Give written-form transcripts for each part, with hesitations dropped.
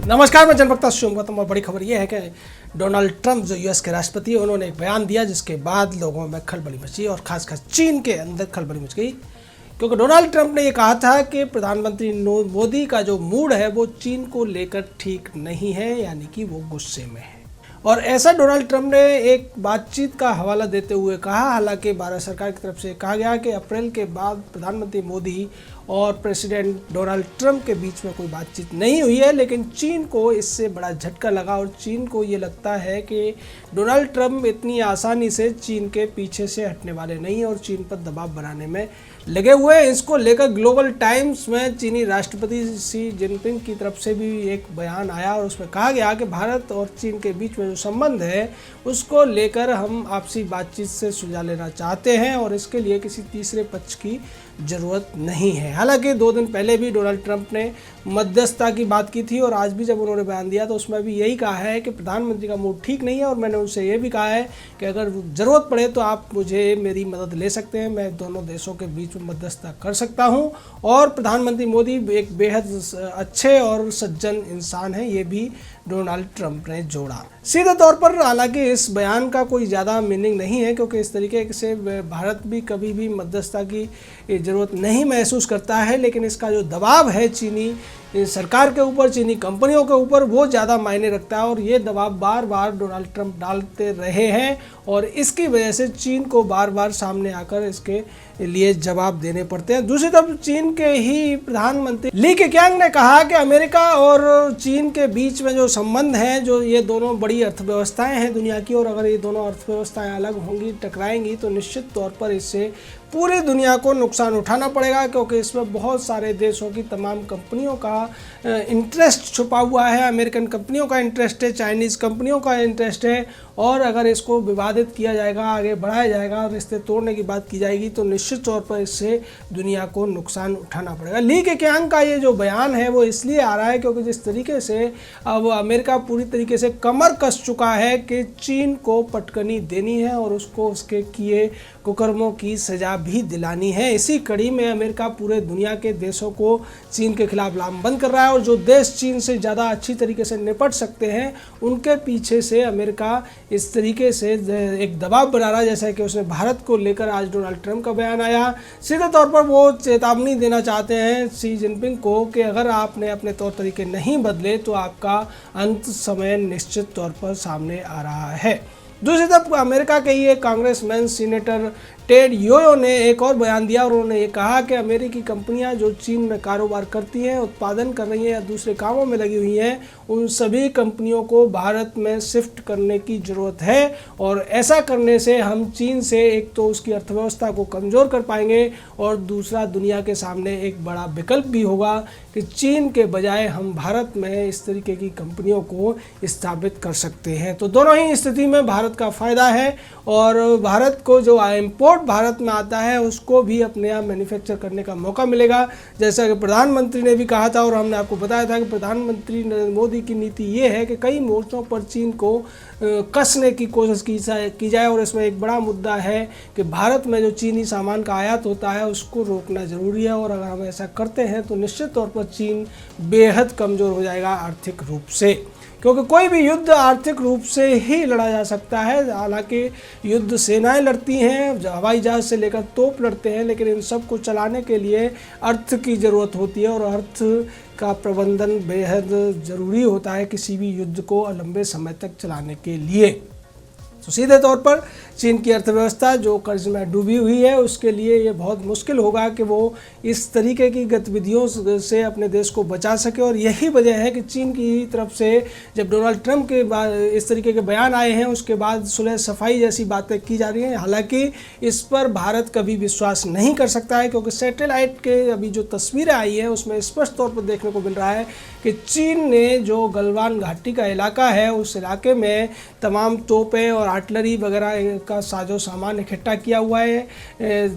नमस्कार, मैं जनवक्ता शुभ गौतम और बड़ी खबर यह है कि डोनाल्ड ट्रंप जो यूएस के राष्ट्रपति हैं उन्होंने एक बयान दिया जिसके बाद लोगों में खलबली मची और खासकर चीन के अंदर खलबली मच गई, क्योंकि डोनाल्ड ट्रंप ने ये कहा था कि प्रधानमंत्री मोदी का जो मूड है वो चीन को लेकर ठीक नहीं है, यानी कि वो गुस्से में है। और ऐसा डोनाल्ड ट्रंप ने एक बातचीत का हवाला देते हुए कहा, हालांकि भारत सरकार की तरफ से कहा गया कि अप्रैल के बाद प्रधानमंत्री मोदी और प्रेसिडेंट डोनाल्ड ट्रंप के बीच में कोई बातचीत नहीं हुई है, लेकिन चीन को इससे बड़ा झटका लगा और चीन को ये लगता है कि डोनाल्ड ट्रंप इतनी आसानी से चीन के पीछे से हटने वाले नहीं और चीन पर दबाव बनाने में लगे हुए हैं। इसको लेकर ग्लोबल टाइम्स में चीनी राष्ट्रपति शी जिनपिंग की तरफ से भी एक बयान आया और उसमें कहा गया कि भारत और चीन के बीच में जो संबंध है उसको लेकर हम आपसी बातचीत से सुलझा लेना चाहते हैं और इसके लिए किसी तीसरे पक्ष की ज़रूरत नहीं है। हालांकि 2 दिन पहले भी डोनाल्ड ट्रंप ने मध्यस्थता की बात की थी और आज भी जब उन्होंने बयान दिया तो उसमें भी यही कहा है कि प्रधानमंत्री का मूड ठीक नहीं है और मैंने उनसे ये भी कहा है कि अगर ज़रूरत पड़े तो आप मुझे मेरी मदद ले सकते हैं, मैं दोनों देशों के बीच में मध्यस्थता कर सकता हूं। और प्रधानमंत्री मोदी एक बेहद अच्छे और सज्जन इंसान हैं, ये भी डोनाल्ड ट्रंप ने जोड़ा। सीधे तौर पर हालांकि इस बयान का कोई ज़्यादा मीनिंग नहीं है, क्योंकि इस तरीके से भारत भी कभी भी मध्यस्थता की ज़रूरत नहीं महसूस करता है, लेकिन इसका जो दबाव है चीनी सरकार के ऊपर, चीनी कंपनियों के ऊपर, वो ज़्यादा मायने रखता है और ये दबाव बार बार डोनाल्ड ट्रंप डालते रहे हैं और इसकी वजह से चीन को बार बार सामने आकर इसके लिए जवाब देने पड़ते हैं। दूसरी तरफ चीन के ही प्रधानमंत्री ली केक्यांग ने कहा कि अमेरिका और चीन के बीच में जो संबंध हैं, जो ये दोनों बड़ी अर्थव्यवस्थाएं हैं दुनिया की, और अगर ये दोनों अर्थव्यवस्थाएं अलग होंगी, टकराएंगी, तो निश्चित तौर पर इससे पूरी दुनिया को नुकसान उठाना पड़ेगा, क्योंकि इसमें बहुत सारे देशों की तमाम कंपनियों का इंटरेस्ट छुपा हुआ है। अमेरिकन कंपनियों का इंटरेस्ट है, चाइनीज़ कंपनियों का इंटरेस्ट है, और अगर इसको विवादित किया जाएगा, आगे बढ़ाया जाएगा, रिश्ते तोड़ने की बात की जाएगी तो निश्चित तौर पर इससे दुनिया को नुकसान उठाना पड़ेगा। ली केक्यांग का ये जो बयान है वो इसलिए आ रहा है क्योंकि जिस तरीके से अब अमेरिका पूरी तरीके से कमर कस चुका है कि चीन को पटकनी देनी है और उसको उसके किए कुकर्मों की सज़ा भी दिलानी है। इसी कड़ी में अमेरिका पूरे दुनिया के देशों को चीन के खिलाफ लामबंद कर रहा है और जो देश चीन से ज़्यादा अच्छी तरीके से निपट सकते हैं उनके पीछे से अमेरिका इस तरीके से एक दबाव बना रहा है, जैसा कि उसने भारत को लेकर आज डोनाल्ड ट्रंप का बयान आया। सीधे तौर पर वो चेतावनी देना चाहते हैं शी जिनपिंग को कि अगर आपने अपने तौर तरीके नहीं बदले तो आपका अंत समय निश्चित तौर पर सामने आ रहा है। दूसरी तरफ अमेरिका के ही एक कांग्रेसमैन सीनेटर टेड योयो ने एक और बयान दिया और उन्होंने ये कहा कि अमेरिकी कंपनियां जो चीन में कारोबार करती हैं, उत्पादन कर रही हैं या दूसरे कामों में लगी हुई हैं, उन सभी कंपनियों को भारत में शिफ्ट करने की ज़रूरत है और ऐसा करने से हम चीन से एक तो उसकी अर्थव्यवस्था को कमज़ोर कर पाएंगे और दूसरा दुनिया के सामने एक बड़ा विकल्प भी होगा कि चीन के बजाय हम भारत में इस तरीके की कंपनियों को स्थापित कर सकते हैं। तो दोनों ही स्थिति में भारत का फ़ायदा है और भारत को जो इम्पोर्ट भारत में आता है उसको भी अपने यहाँ मैन्युफैक्चर करने का मौका मिलेगा, जैसा कि प्रधानमंत्री ने भी कहा था और हमने आपको बताया था कि प्रधानमंत्री नरेंद्र मोदी की नीति ये है कि कई मोर्चों पर चीन को कसने की कोशिश की जाए और इसमें एक बड़ा मुद्दा है कि भारत में जो चीनी सामान का आयात होता है उसको रोकना ज़रूरी है और अगर हम ऐसा करते हैं तो निश्चित तौर पर चीन बेहद कमज़ोर हो जाएगा आर्थिक रूप से, क्योंकि कोई भी युद्ध आर्थिक रूप से ही लड़ा जा सकता है। हालांकि युद्ध सेनाएं लड़ती हैं, हवाई जहाज़ से लेकर तोप लड़ते हैं, लेकिन इन सब को चलाने के लिए अर्थ की ज़रूरत होती है और अर्थ का प्रबंधन बेहद ज़रूरी होता है किसी भी युद्ध को लंबे समय तक चलाने के लिए। तो सीधे तौर पर चीन की अर्थव्यवस्था जो कर्ज में डूबी हुई है उसके लिए ये बहुत मुश्किल होगा कि वो इस तरीके की गतिविधियों से अपने देश को बचा सके और यही वजह है कि चीन की तरफ से जब डोनाल्ड ट्रंप के बाद इस तरीके के बयान आए हैं उसके बाद सुलह सफाई जैसी बातें की जा रही हैं। हालांकि इस पर भारत कभी विश्वास नहीं कर सकता है, क्योंकि सैटेलाइट के अभी जो तस्वीरें आई हैं उसमें स्पष्ट तौर पर देखने को मिल रहा है कि चीन ने जो गलवान घाटी का इलाका है उस इलाके में तमाम तोपें और आर्टिलरी वगैरह का साजो सामान इकट्ठा किया हुआ है,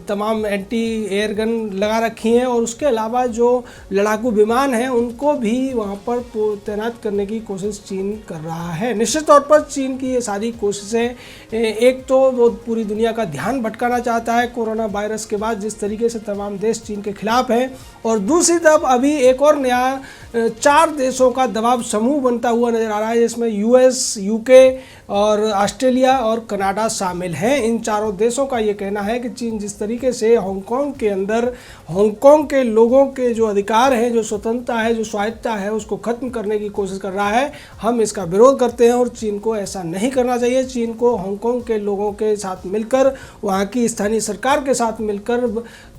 तमाम एंटी एयर गन लगा रखी हैं और उसके अलावा जो लड़ाकू विमान हैं उनको भी वहाँ पर तैनात करने की कोशिश चीन कर रहा है। निश्चित तौर पर चीन की ये सारी कोशिशें एक तो वो पूरी दुनिया का ध्यान भटकाना चाहता है कोरोना वायरस के बाद जिस तरीके से तमाम देश चीन के खिलाफ हैं, और दूसरी तरफ अभी एक और नया 4 देशों का दबाव समूह बनता हुआ नजर आ रहा है जिसमें यूएस, यूके और ऑस्ट्रेलिया और कनाडा शामिल हैं। इन चारों देशों का ये कहना है कि चीन जिस तरीके से हांगकांग के अंदर हांगकांग के लोगों के जो अधिकार हैं, जो स्वतंत्रता है, जो स्वायत्तता है, उसको खत्म करने की कोशिश कर रहा है, हम इसका विरोध करते हैं और चीन को ऐसा नहीं करना चाहिए। चीन को हांगकांग के लोगों के साथ मिलकर, वहाँ की स्थानीय सरकार के साथ मिलकर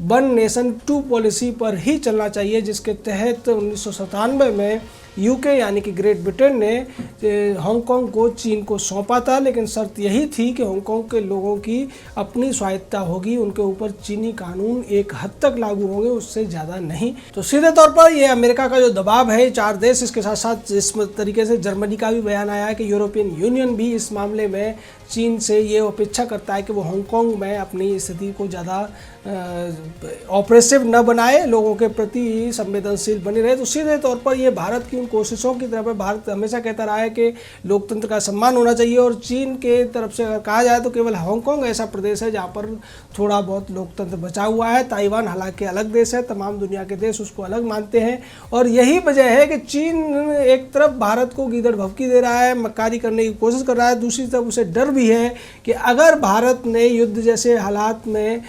वन नेशन टू पॉलिसी पर ही चलना चाहिए, जिसके तहत 1997 में यूके यानी कि ग्रेट ब्रिटेन ने हांगकांग को चीन को सौंपा था, लेकिन शर्त यही थी कि हांगकांग के लोगों की अपनी स्वायत्तता होगी, उनके ऊपर चीनी कानून एक हद तक लागू होंगे, उससे ज़्यादा नहीं। तो सीधे तौर पर ये अमेरिका का जो दबाव है 4 देश, इसके साथ साथ इस तरीके से जर्मनी का भी बयान आया है कि यूरोपियन यूनियन भी इस मामले में चीन से ये अपेक्षा करता है कि वो हांगकांग में अपनी स्थिति को ज़्यादा ऑपरेसिव न बनाए, लोगों के प्रति संवेदनशील बने रहे। तो सीधे तौर पर ये भारत की उन कोशिशों की तरफ है। भारत हमेशा कहता रहा है कि लोकतंत्र का सम्मान होना चाहिए और चीन के तरफ से अगर कहा जाए तो केवल हांगकांग ऐसा प्रदेश है जहाँ पर थोड़ा बहुत लोकतंत्र बचा हुआ है। ताइवान हालांकि अलग देश है, तमाम दुनिया के देश उसको अलग मानते हैं और यही वजह है कि चीन एक तरफ भारत को गीदड़ भभकी दे रहा है, मक्कारी करने की कोशिश कर रहा है, दूसरी तरफ उसे डर भी है कि अगर भारत ने युद्ध जैसे हालात में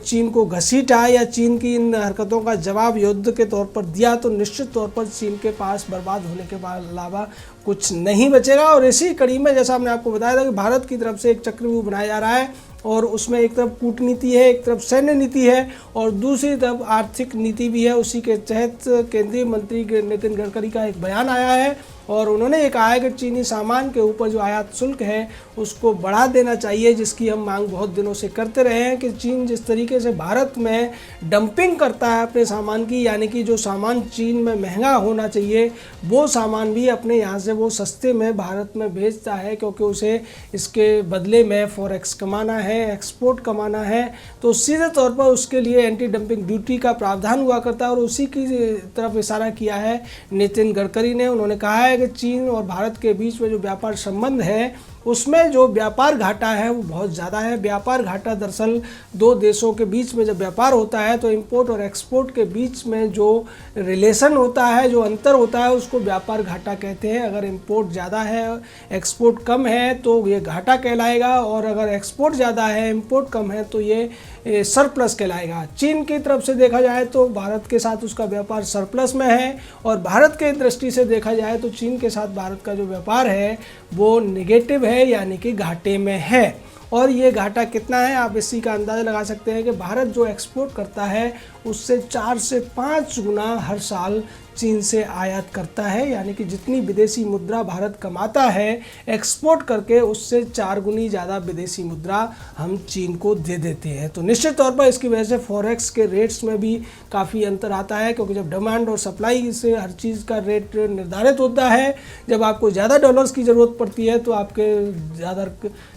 चीन को घसीटा या चीन की इन हरकतों का जवाब युद्ध के तौर पर दिया तो निश्चित तौर पर चीन के पास बर्बाद होने के अलावा कुछ नहीं बचेगा। और इसी कड़ी में जैसा हमने आपको बताया था कि भारत की तरफ से एक चक्रव्यूह बनाया जा रहा है और उसमें एक तरफ कूटनीति है, एक तरफ सैन्य नीति है और दूसरी तरफ आर्थिक नीति भी है। उसी के तहत केंद्रीय मंत्री नितिन गडकरी का एक बयान आया है और उन्होंने ये कहा है कि चीनी सामान के ऊपर जो आयात शुल्क है उसको बढ़ा देना चाहिए, जिसकी हम मांग बहुत दिनों से करते रहे हैं कि चीन जिस तरीके से भारत में डंपिंग करता है अपने सामान की, यानी कि जो सामान चीन में महंगा होना चाहिए वो सामान भी अपने यहाँ से वो सस्ते में भारत में भेजता है, क्योंकि उसे इसके बदले में फॉरेक्स कमाना है, एक्सपोर्ट कमाना है। तो सीधे तौर पर उसके लिए एंटी डंपिंग ड्यूटी का प्रावधान हुआ करता है और उसी की तरफ इशारा किया है नितिन गडकरी ने। उन्होंने कहा है कि चीन और भारत के बीच में जो व्यापार संबंध है उसमें जो व्यापार घाटा है वो बहुत ज़्यादा है। व्यापार घाटा दरअसल 2 देशों के बीच में जब व्यापार होता है तो इंपोर्ट और एक्सपोर्ट के बीच में जो रिलेशन होता है, जो अंतर होता है, उसको व्यापार घाटा कहते हैं। अगर इंपोर्ट ज़्यादा है, एक्सपोर्ट कम है तो ये घाटा कहलाएगा और अगर एक्सपोर्ट ज़्यादा है, इंपोर्ट कम है तो ये सरप्लस कहलाएगा। चीन की तरफ से देखा जाए तो भारत के साथ उसका व्यापार सरप्लस में है और भारत के दृष्टि से देखा जाए तो चीन के साथ भारत का जो व्यापार है वो नेगेटिव है, यानी कि घाटे में है। और ये घाटा कितना है आप इसी का अंदाज़ा लगा सकते हैं कि भारत जो एक्सपोर्ट करता है उससे 4 से 5 गुना हर साल चीन से आयात करता है, यानी कि जितनी विदेशी मुद्रा भारत कमाता है एक्सपोर्ट करके उससे 4 गुनी ज़्यादा विदेशी मुद्रा हम चीन को दे देते हैं। तो निश्चित तौर पर इसकी वजह से फॉरेक्स के रेट्स में भी काफ़ी अंतर आता है, क्योंकि जब डिमांड और सप्लाई से हर चीज़ का रेट निर्धारित होता है, जब आपको ज़्यादा डॉलर्स की ज़रूरत पड़ती है तो आपके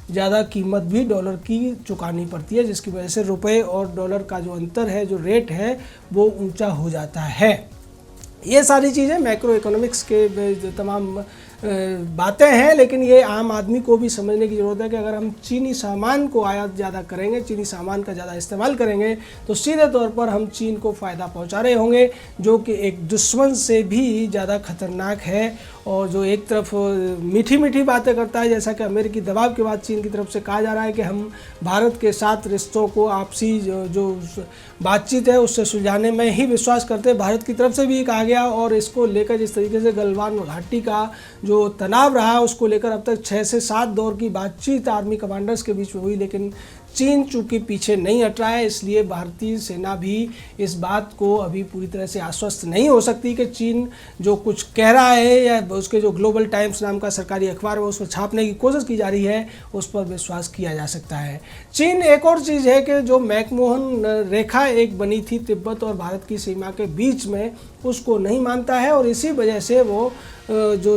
ज़्यादा कीमत भी डॉलर की चुकानी पड़ती है, जिसकी वजह से रुपए और डॉलर का जो अंतर है, जो रेट है, वो ऊंचा हो जाता है। ये सारी चीज़ें मैक्रो इकोनॉमिक्स के तमाम बातें हैं, लेकिन ये आम आदमी को भी समझने की ज़रूरत है कि अगर हम चीनी सामान को आयात ज़्यादा करेंगे, चीनी सामान का ज़्यादा इस्तेमाल करेंगे तो सीधे तौर पर हम चीन को फ़ायदा पहुंचा रहे होंगे, जो कि एक दुश्मन से भी ज़्यादा खतरनाक है और जो एक तरफ मीठी मीठी बातें करता है, जैसा कि अमेरिकी दबाव के बाद चीन की तरफ से कहा जा रहा है कि हम भारत के साथ रिश्तों को आपसी जो बातचीत है उससे सुलझाने में ही विश्वास करते हैं। भारत की तरफ से भी कहा गया और इसको लेकर जिस तरीके से गलवान घाटी का जो तनाव रहा उसको लेकर अब तक 6 से 7 दौर की बातचीत आर्मी कमांडर्स के बीच में हुई, लेकिन चीन चूँकि पीछे नहीं हट रहा है, इसलिए भारतीय सेना भी इस बात को अभी पूरी तरह से आश्वस्त नहीं हो सकती कि चीन जो कुछ कह रहा है या उसके जो ग्लोबल टाइम्स नाम का सरकारी अखबार है उसको छापने की कोशिश की जा रही है, उस पर विश्वास किया जा सकता है। चीन एक और चीज़ है कि जो मैकमोहन रेखा एक बनी थी तिब्बत और भारत की सीमा के बीच में, उसको नहीं मानता है और इसी वजह से वो जो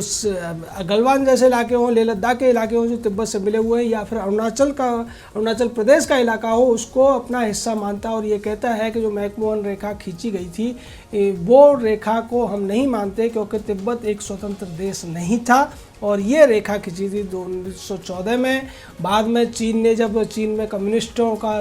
गलवान जैसे इलाके हों, लेह लद्दाख के इलाके हों जो तिब्बत से मिले हुए हैं, या फिर अरुणाचल प्रदेश का इलाका हो, उसको अपना हिस्सा मानता है और ये कहता है कि जो मैकमोहन रेखा खींची गई थी वो रेखा को हम नहीं मानते, क्योंकि तिब्बत एक स्वतंत्र देश नहीं था और ये रेखा खींची थी 1914 में। बाद में चीन में कम्युनिस्टों का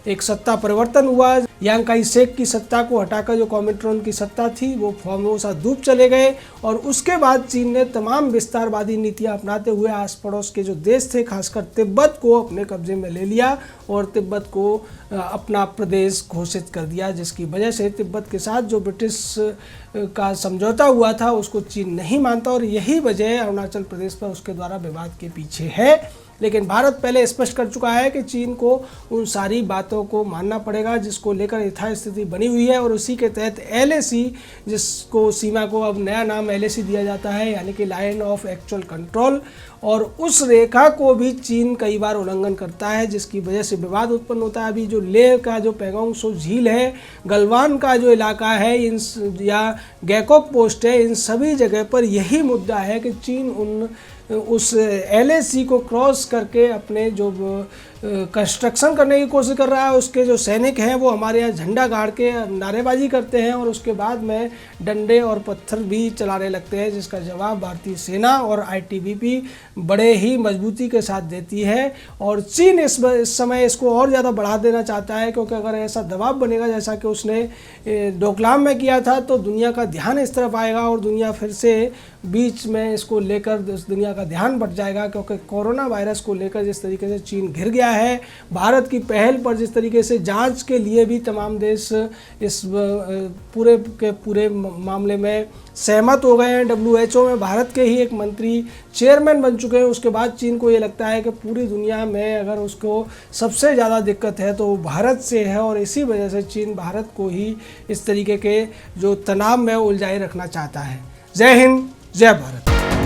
एक सत्ता परिवर्तन हुआ, यांग काई शेक की सत्ता को हटाकर जो कॉमिन्टर्न की सत्ता थी वो फॉर्मोसा द्वीप चले गए, और उसके बाद चीन ने तमाम विस्तारवादी नीतियां अपनाते हुए आस पड़ोस के जो देश थे, खासकर तिब्बत को अपने कब्जे में ले लिया और तिब्बत को अपना प्रदेश घोषित कर दिया, जिसकी वजह से तिब्बत के साथ जो ब्रिटिश का समझौता हुआ था उसको चीन नहीं मानता, और यही वजह अरुणाचल प्रदेश पर उसके द्वारा विवाद के पीछे है। लेकिन भारत पहले स्पष्ट कर चुका है कि चीन को उन सारी बातों को मानना पड़ेगा जिसको लेकर यथास्थिति बनी हुई है, और उसी के तहत LAC, जिसको सीमा को अब नया नाम LAC दिया जाता है, यानी कि लाइन ऑफ एक्चुअल कंट्रोल, और उस रेखा को भी चीन कई बार उल्लंघन करता है, जिसकी वजह से विवाद उत्पन्न होता है। अभी जो लेह का जो पैंगोंग त्सो झील है, गलवान का जो इलाका है, या गैकोक पोस्ट है, इन सभी जगह पर यही मुद्दा है कि चीन उस LAC को क्रॉस करके अपने जो कंस्ट्रक्शन करने की कोशिश कर रहा है। उसके जो सैनिक हैं वो हमारे यहाँ झंडा गाड़ के नारेबाजी करते हैं और उसके बाद में डंडे और पत्थर भी चलाने लगते हैं, जिसका जवाब भारतीय सेना और ITBP बड़े ही मजबूती के साथ देती है। और चीन इस समय इसको और ज़्यादा बढ़ा देना चाहता है, क्योंकि अगर ऐसा दबाव बनेगा जैसा कि उसने डोकलाम में किया था, तो दुनिया का ध्यान इस तरफ आएगा और दुनिया फिर से बीच में इसको लेकर दुनिया का ध्यान बढ़ जाएगा, क्योंकि कोरोना वायरस को लेकर जिस तरीके से चीन घिर गया है, भारत की पहल पर जिस तरीके से जांच के लिए भी तमाम देश इस पूरे के पूरे मामले में सहमत हो गए हैं। WHO में भारत के ही एक मंत्री चेयरमैन बन चुके हैं। उसके बाद चीन को ये लगता है कि पूरी दुनिया में अगर उसको सबसे ज़्यादा दिक्कत है तो वो भारत से है, और इसी वजह से चीन भारत को ही इस तरीके के जो तनाव में उलझाए रखना चाहता है। जय हिंद, जय भारत।